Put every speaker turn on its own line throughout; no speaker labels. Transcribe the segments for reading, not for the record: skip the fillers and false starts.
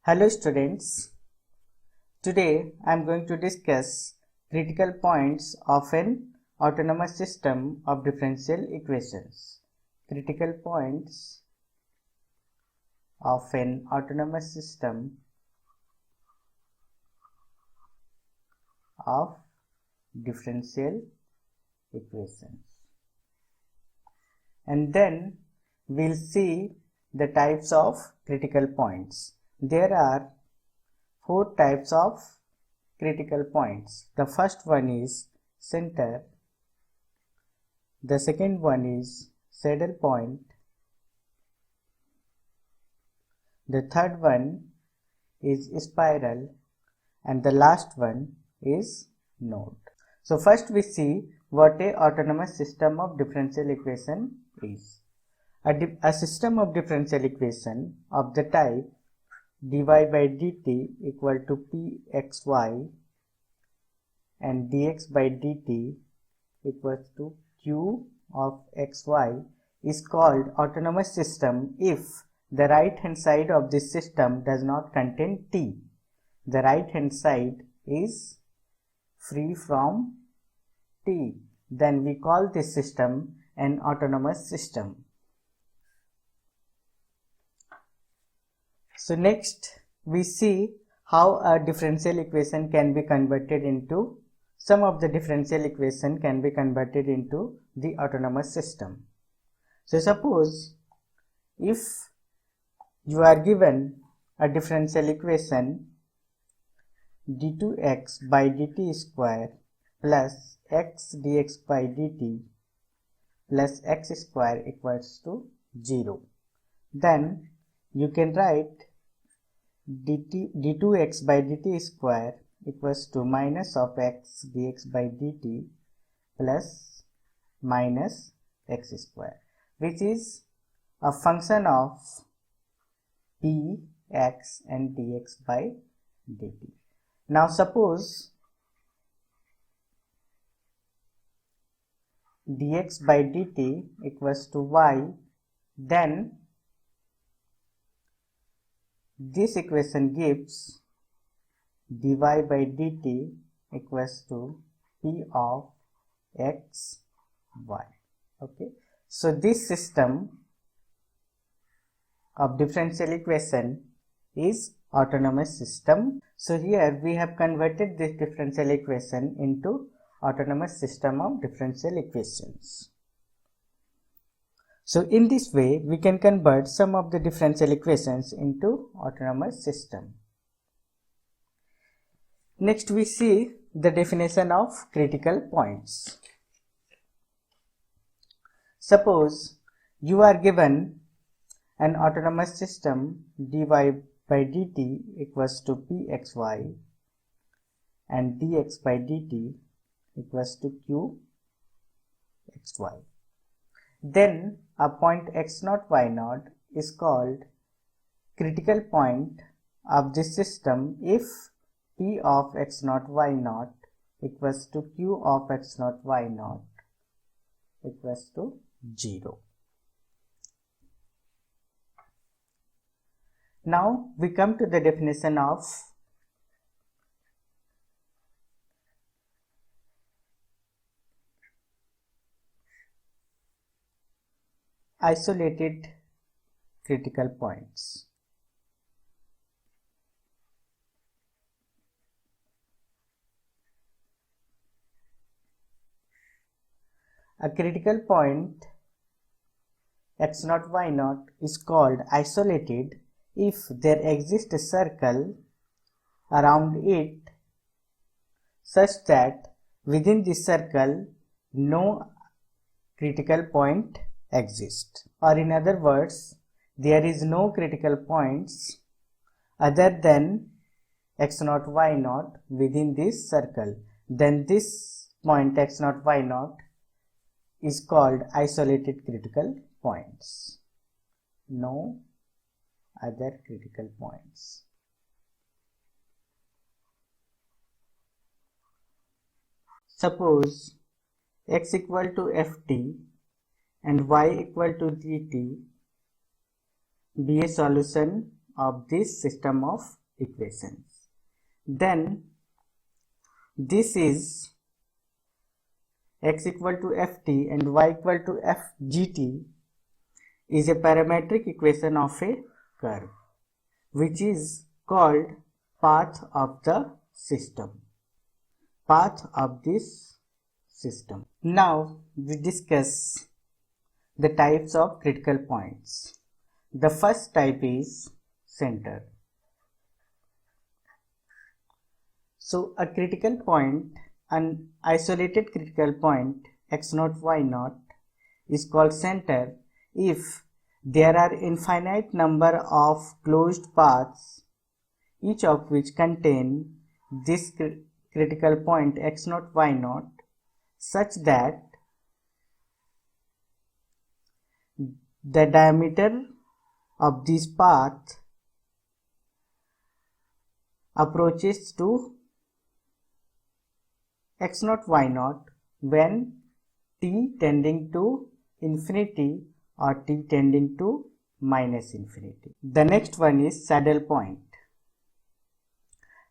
Hello students, today I am going to discuss critical points of an autonomous system of differential equations. Critical points of an autonomous system of differential equations. And then we'll see the types of critical points. There are 4 types of critical points. The first one is center, the second one is saddle point, the third one is spiral, and the last one is node. So first we see what a autonomous system of differential equation is. A system of differential equation of the type dy by dt equal to pxy and dx by dt equals to q of xy is called autonomous system if the right hand side of this system does not contain t. The right hand side is free from t. Then we call this system an autonomous system. So next we see how a differential equation can be converted into, some of the differential equation can be converted into the autonomous system. So suppose if you are given a differential equation d2x by dt square plus x dx by dt plus x square equals to 0, then you can write d2x by dt square equals to minus of x dx by dt plus minus x square, which is a function of p, x and dx by dt. Now suppose dx by dt equals to y, then this equation gives dy by dt equals to p of x y. Okay, so this system of differential equation is autonomous system. So here we have converted this differential equation into autonomous system of differential equations. So in this way we can convert some of the differential equations into autonomous system. Next we see the definition of critical points. Suppose you are given an autonomous system dy by dt equals to pxy and dx by dt equals to qxy. Then a point x0 y0 is called critical point of this system if p of x0 y0 equals to q of x0 y0 equals to 0. Now we come to the definition of isolated critical points. A critical point x0 y0 is called isolated if there exists a circle around it such that within this circle no critical point exists, or in other words there is no critical points other than x0 y0 within this circle, then this point x0 y0 is called isolated critical points. No other critical points. Suppose x equal to ft and y equal to dt be a solution of this system of equations. Then this is x equal to ft and y equal to fgt is a parametric equation of a curve, which is called path of the system. Path of this system. Now we discuss the types of critical points. The first type is center. So a critical point, an isolated critical point x0, y0 is called center if there are infinite number of closed paths, each of which contain this critical point x0, y0 such that the diameter of this path approaches to x0, y0 when t tending to infinity or t tending to minus infinity. The next one is saddle point.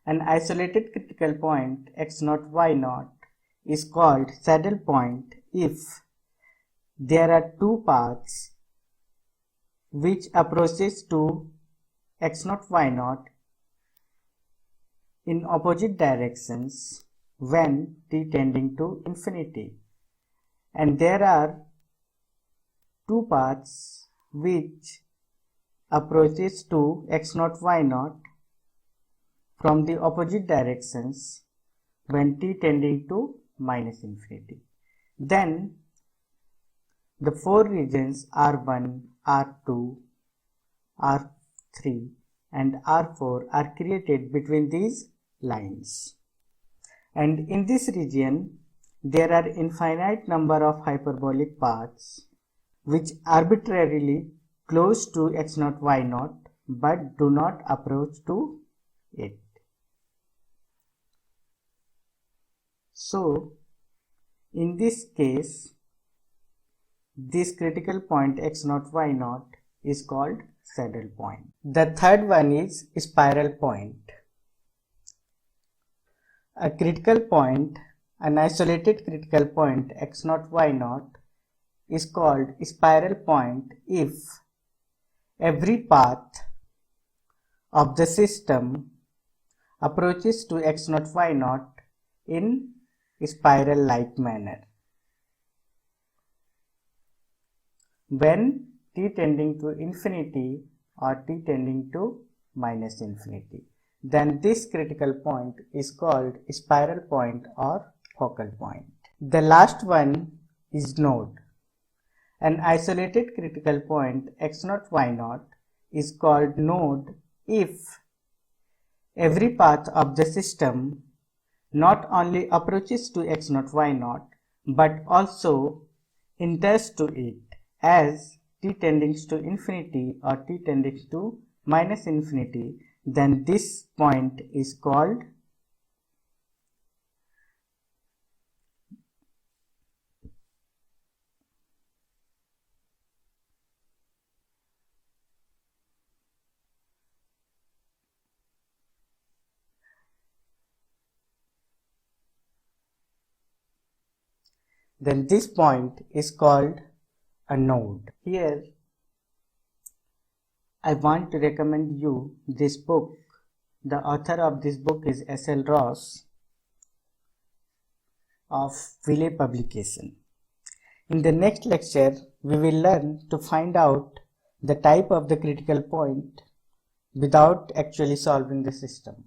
An isolated critical point x0, y0 is called saddle point if there are two paths which approaches to x0, y0 in opposite directions when t tending to infinity, and there are two paths which approaches to x0, y0 from the opposite directions when t tending to minus infinity. Then the four regions R1, R2, R3 and R4 are created between these lines. And in this region, there are infinite number of hyperbolic paths which arbitrarily close to x0, y0 but do not approach to it. So, in this case, this critical point x0, y0 is called saddle point. The third one is spiral point. A critical point, an isolated critical point x0, y0 is called spiral point if every path of the system approaches to x0, y0 in spiral-like manner when t tending to infinity or t tending to minus infinity. Then this critical point is called spiral point or focal point. The last one is node. An isolated critical point x0, y0 is called node if every path of the system not only approaches to x0, y0 but also enters to it as t tending to infinity or t tending to minus infinity. Then this point is called a node. Here I want to recommend you this book. The author of this book is S.L. Ross of Wiley Publication. In the next lecture, we will learn to find out the type of the critical point without actually solving the system.